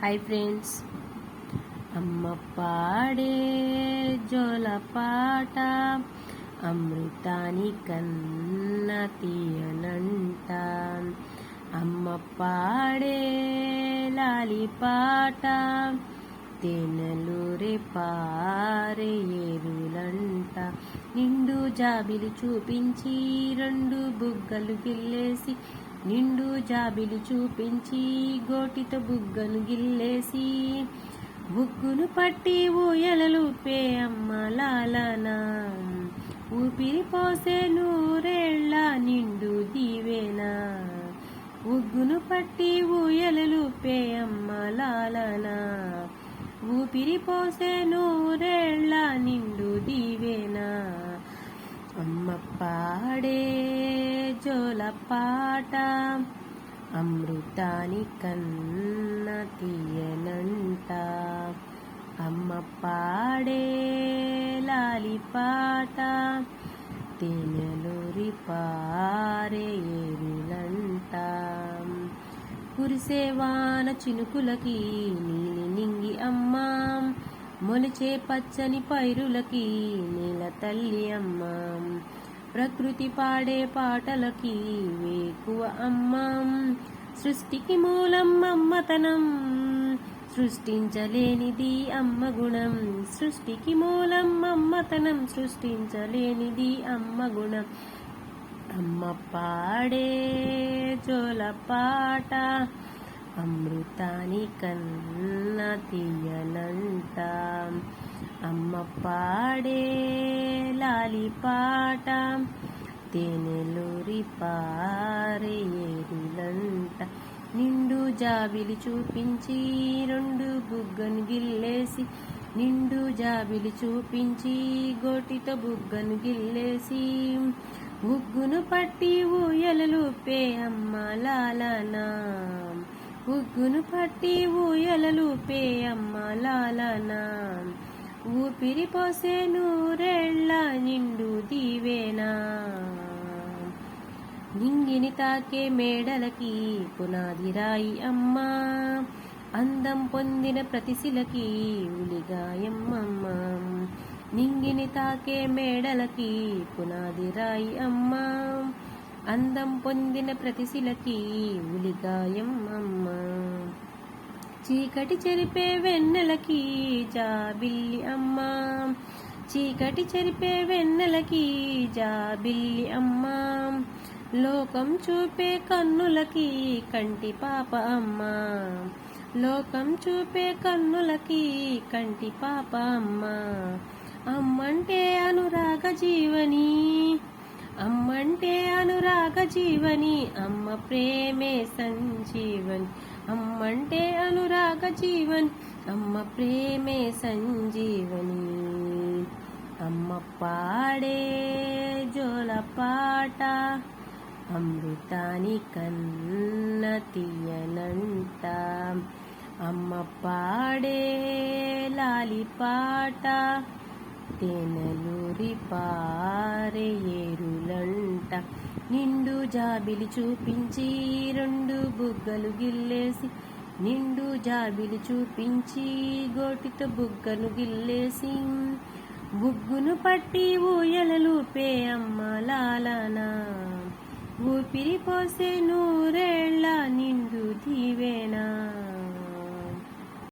Hi friends, అమ్మ పాడే జోలపాట అమృతాని కన్న తీయనంట. అమ్మ పాడే లాలిపాట తేనెలూరే పారే ఏరులంట. నిండు జాబిలి చూపించి రెండు బుగ్గలు గిల్లేసి, నిండు జాబిలి చూపించి గోటితో బుగ్గను గిల్లేసి, బుగ్గును పట్టి ఊయలలుపే అమ్మ లాలనా. ఊపిరి పోసే నూరేళ్ళ నిండు దీవేనా. ఉగ్గును పట్టి ఊయలలుపే అమ్మ లాలనా. ఊపిరి పోసే నూరేళ్ళ నిండు దీవేనా. అమ్మ పాడే జోలపాట అమృతాని కన్న తీయనంట. అమ్మ పాడే లాలిపాట తేనెలూరి పారే ఏరులంట. కురిసేవాన చినుకులకి నీలి నింగి అమ్మ, మొలిచే పచ్చని పైరులకి నీల తల్లి అమ్మ. ప్రకృతి పాడే పాటలకి వేకువ అమ్మ. సృష్టికి మూలం అమ్మతనం, సృష్టించలేనిది అమ్మ గుణం. సృష్టికి మూలం అమ్మతనం, సృష్టించలేనిది అమ్మ గుణం. అమ్మ పాడే జోలపాట అమృతాని కన్న తీయనంట. అమ్మ పాడే లాలిపాట తేనెలూరి పారే ఏరులంట. నిండు జాబిలి చూపించి రెండు బుగ్గను గిల్లేసి, నిండు జాబిలి చూపించి గోటితో బుగ్గను గిల్లేసి, ఉగ్గును పట్టి ఊయలలుపే అమ్మ లాలనా. ఉగ్గును పట్టి ఊయలలుపే అమ్మ లాలనా. ఊపిరి పోసే నూరేళ్ళ నిండు దీవేనా. నింగిని తాకే మేడలకి పునాది రాయి అమ్మ, అందం పొందిన ప్రతిశిలకి ఉలిగాయమ్మమ్మ. నింగిని తాకే మేడలకి పునాది రాయి అమ్మ, అందం పొందిన ప్రతిశిలకి ఉలిగాయమ్మమ్మ. చీకటి చెరిపే వెన్నెలకి జాబిల్లి అమ్మ, చీకటి చెరిపే వెన్నెలకి జాబిల్లి అమ్మ. లోకం చూపే కన్నులకి కంటి పాప అమ్మ, లోకం చూపే కన్నులకి కంటి పాప అమ్మ. అమ్మంటే అనురాగ జీవని, అమ్మంటే అనురాగ జీవని. అమ్మ ప్రేమే సంజీవని, అమ్మంటే అనురాగ జీవని. అమ్మ ప్రేమే సంజీవని. అమ్మ పాడే జోలపాట అమృతాని కన్న తీయనంట. అమ్మ పాడే లాలిపాట తేనెలూరి పారే ఏరులంట. నిండు జాబిలి చూపించి రెండు బుగ్గలు గిల్లేసి, నిండు జాబిలి చూపించి గోటితో బుగ్గను గిల్లేసి, బుగ్గును పట్టి ఊయలలుపే అమ్మ లాలనా. ఊపిరి పోసే నూరేళ్ళ నిండు దీవేనా.